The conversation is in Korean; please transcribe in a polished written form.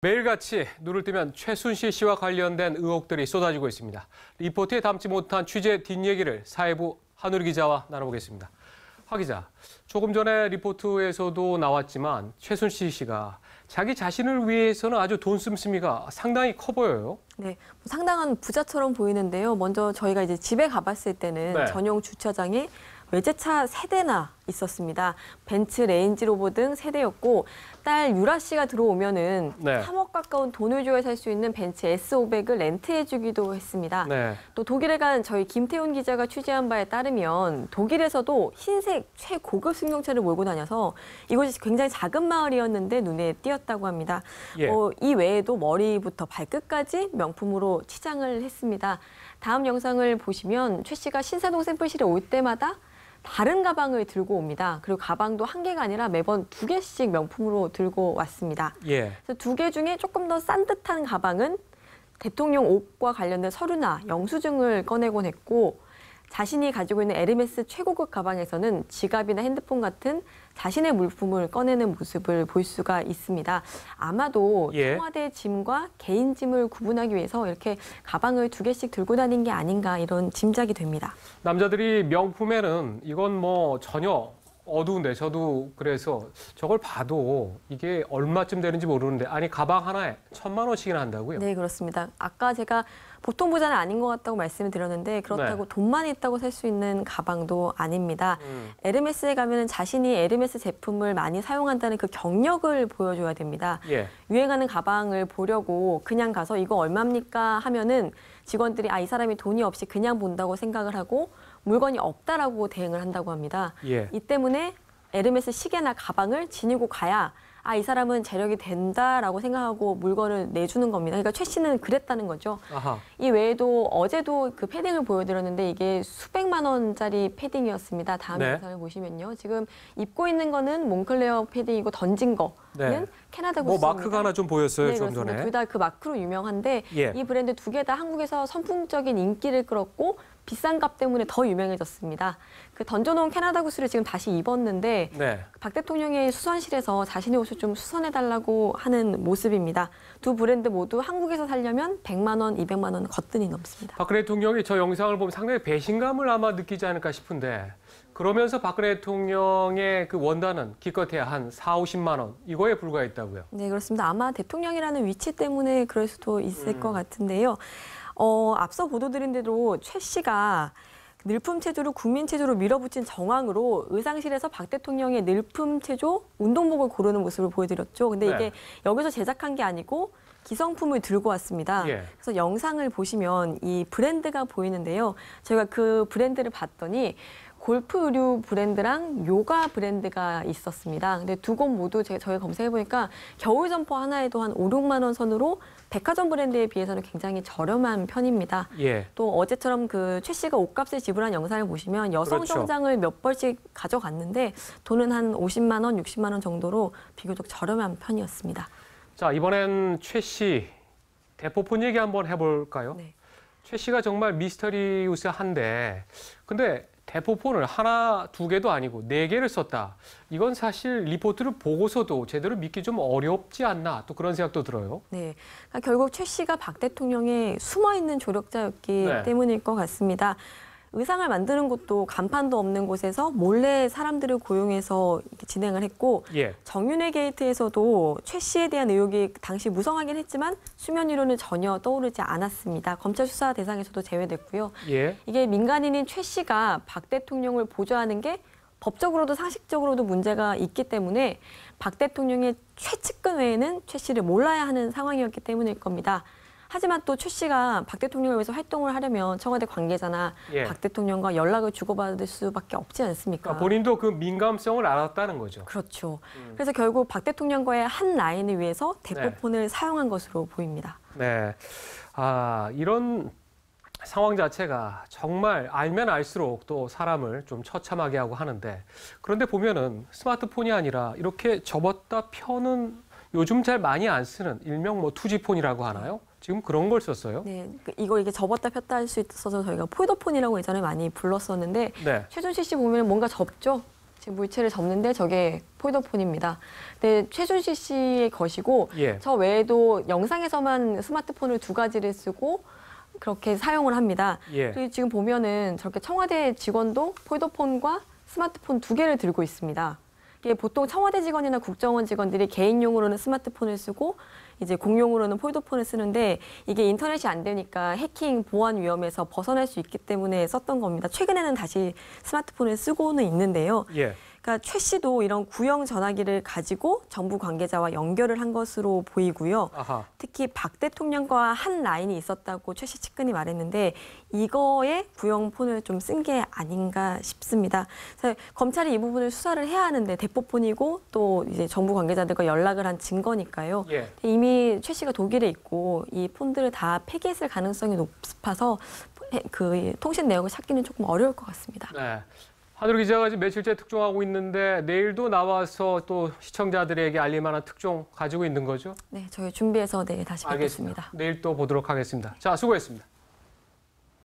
매일같이 눈을 뜨면 최순실 씨와 관련된 의혹들이 쏟아지고 있습니다. 리포트에 담지 못한 취재 뒷얘기를 사회부 한우리 기자와 나눠보겠습니다. 하 기자, 조금 전에 리포트에서도 나왔지만 최순실 씨가 자기 자신을 위해서는 아주 돈 씀씀이가 상당히 커 보여요. 네, 상당한 부자처럼 보이는데요. 먼저 저희가 이제 집에 가봤을 때는 전용 주차장에 외제차 3대나 있었습니다. 벤츠, 레인지로버 등 3대였고 딸 유라 씨가 들어오면은 3억 가까운 돈을 줘야 살 수 있는 벤츠 S500을 렌트해주기도 했습니다. 또 독일에 간 저희 김태훈 기자가 취재한 바에 따르면 독일에서도 흰색 최고급 승용차를 몰고 다녀서 이곳이 굉장히 작은 마을이었는데 눈에 띄었다고 합니다. 이 외에도 머리부터 발끝까지 명품으로 치장을 했습니다. 다음 영상을 보시면 최 씨가 신사동 샘플실에 올 때마다 다른 가방을 들고 옵니다. 그리고 가방도 한 개가 아니라 매번 2개씩 명품으로 들고 왔습니다. 그래서 2개 중에 조금 더 싼 듯한 가방은 대통령 옷과 관련된 서류나 영수증을 꺼내곤 했고 자신이 가지고 있는 에르메스 최고급 가방에서는 지갑이나 핸드폰 같은 자신의 물품을 꺼내는 모습을 볼 수가 있습니다. 아마도 청와대 짐과 개인 짐을 구분하기 위해서 이렇게 가방을 2개씩 들고 다닌 게 아닌가 이런 짐작이 됩니다. 남자들이 명품에는 이건 뭐 전혀 어두운데 저도 그래서 저걸 봐도 이게 얼마쯤 되는지 모르는데 아니 가방 하나에 1,000만 원씩이나 한다고요? 네, 그렇습니다. 아까 제가 보통 부자는 아닌 것 같다고 말씀을 드렸는데 그렇다고 돈만 있다고 살 수 있는 가방도 아닙니다. 에르메스에 가면 자신이 에르메스 제품을 많이 사용한다는 그 경력을 보여줘야 됩니다. 유행하는 가방을 보려고 그냥 가서 이거 얼마입니까 하면은 직원들이 이 사람이 돈이 없이 그냥 본다고 생각을 하고 물건이 없다라고 대응을 한다고 합니다. 이 때문에 에르메스 시계나 가방을 지니고 가야 이 사람은 재력이 된다라고 생각하고 물건을 내주는 겁니다. 그러니까 최 씨는 그랬다는 거죠. 이 외에도 어제도 그 패딩을 보여드렸는데 이게 수백만 원짜리 패딩이었습니다. 다음 영상을 보시면요. 지금 입고 있는 거는 몽클레어 패딩이고 던진 거는 캐나다 구스입니다. 마크가 하나 좀 보였어요, 좀 전에. 둘 다 그 마크로 유명한데 이 브랜드 2개 다 한국에서 선풍적인 인기를 끌었고 비싼 값 때문에 더 유명해졌습니다. 그 던져놓은 캐나다 구스를 지금 다시 입었는데 박 대통령의 수선실에서 자신의 옷을 좀 수선해달라고 하는 모습입니다. 두 브랜드 모두 한국에서 살려면 100만 원, 200만 원 거뜬히 넘습니다. 박근혜 대통령이 저 영상을 보면 상당히 배신감을 아마 느끼지 않을까 싶은데 그러면서 박근혜 대통령의 그 원단은 기껏해야 한 4, 50만 원 이거에 불과했다고요? 네, 그렇습니다. 아마 대통령이라는 위치 때문에 그럴 수도 있을 것 같은데요. 앞서 보도드린 대로 최 씨가 늘품체조로 국민체조로 밀어붙인 정황으로 의상실에서 박 대통령의 늘품체조 운동복을 고르는 모습을 보여드렸죠. 근데 이게 여기서 제작한 게 아니고 기성품을 들고 왔습니다. 그래서 영상을 보시면 이 브랜드가 보이는데요. 저희가 그 브랜드를 봤더니 골프 의류 브랜드랑 요가 브랜드가 있었습니다. 근데 두 곳 모두 저희 검색해보니까 겨울 점퍼 하나에도 한 5, 6만 원 선으로 백화점 브랜드에 비해서는 굉장히 저렴한 편입니다. 또 어제처럼 그 최 씨가 옷값을 지불한 영상을 보시면 여성 정장을 몇 벌씩 가져갔는데 돈은 한 50만 원, 60만 원 정도로 비교적 저렴한 편이었습니다. 자, 이번엔 최 씨 대포폰 얘기 한번 해볼까요? 최 씨가 정말 미스터리우스한데 근데 대포폰을 하나, 2개도 아니고 4개를 썼다. 이건 사실 리포트를 보고서도 제대로 믿기 좀 어렵지 않나 또 그런 생각도 들어요. 네, 그러니까 결국 최 씨가 박 대통령의 숨어있는 조력자였기 때문일 것 같습니다. 의상을 만드는 곳도 간판도 없는 곳에서 몰래 사람들을 고용해서 이렇게 진행을 했고 정윤회 게이트에서도 최 씨에 대한 의혹이 당시 무성하긴 했지만 수면 위로는 전혀 떠오르지 않았습니다. 검찰 수사 대상에서도 제외됐고요. 이게 민간인인 최 씨가 박 대통령을 보좌하는 게 법적으로도 상식적으로도 문제가 있기 때문에 박 대통령의 최측근 외에는 최 씨를 몰라야 하는 상황이었기 때문일 겁니다. 하지만 또 최 씨가 박 대통령을 위해서 활동을 하려면 청와대 관계자나 박 대통령과 연락을 주고받을 수밖에 없지 않습니까? 그러니까 본인도 그 민감성을 알았다는 거죠. 그렇죠. 그래서 결국 박 대통령과의 한 라인을 위해서 대포폰을 사용한 것으로 보입니다. 이런 상황 자체가 정말 알면 알수록 또 사람을 좀 처참하게 하고 하는데 그런데 보면은 스마트폰이 아니라 이렇게 접었다 펴는 요즘 잘 많이 안 쓰는 일명 뭐 투지폰이라고 하나요? 지금 그런 걸 썼어요? 네, 이게 접었다 폈다 할 수 있어서 저희가 폴더폰이라고 예전에 많이 불렀었는데 최순실 씨 보면 뭔가 접죠? 지금 물체를 접는데 저게 폴더폰입니다. 네, 최순실 씨의 것이고 예. 저 외에도 영상에서만 스마트폰을 2가지를 쓰고 그렇게 사용을 합니다. 예. 그리고 지금 보면은 저렇게 청와대 직원도 폴더폰과 스마트폰 2개를 들고 있습니다. 이게 보통 청와대 직원이나 국정원 직원들이 개인용으로는 스마트폰을 쓰고 이제 공용으로는 폴더폰을 쓰는데 이게 인터넷이 안 되니까 해킹 보안 위험에서 벗어날 수 있기 때문에 썼던 겁니다. 최근에는 다시 스마트폰을 쓰고는 있는데요. 예. 그러니까 최 씨도 이런 구형 전화기를 가지고 정부 관계자와 연결을 한 것으로 보이고요. 아하. 특히 박 대통령과 한 라인이 있었다고 최 씨 측근이 말했는데 이거에 구형 폰을 좀 쓴 게 아닌가 싶습니다. 그래서 검찰이 이 부분을 수사를 해야 하는데 대포폰이고 또 이제 정부 관계자들과 연락을 한 증거니까요. 예. 이미 최 씨가 독일에 있고 이 폰들을 다 폐기했을 가능성이 높아서 그 통신 내역을 찾기는 조금 어려울 것 같습니다. 네. 한우리 기자가 지금 며칠째 특종하고 있는데 내일도 나와서 또 시청자들에게 알릴 만한 특종 가지고 있는 거죠? 네, 저희 준비해서 내일 다시 뵙겠습니다. 알겠습니다. 내일 또 보도록 하겠습니다. 자, 수고했습니다.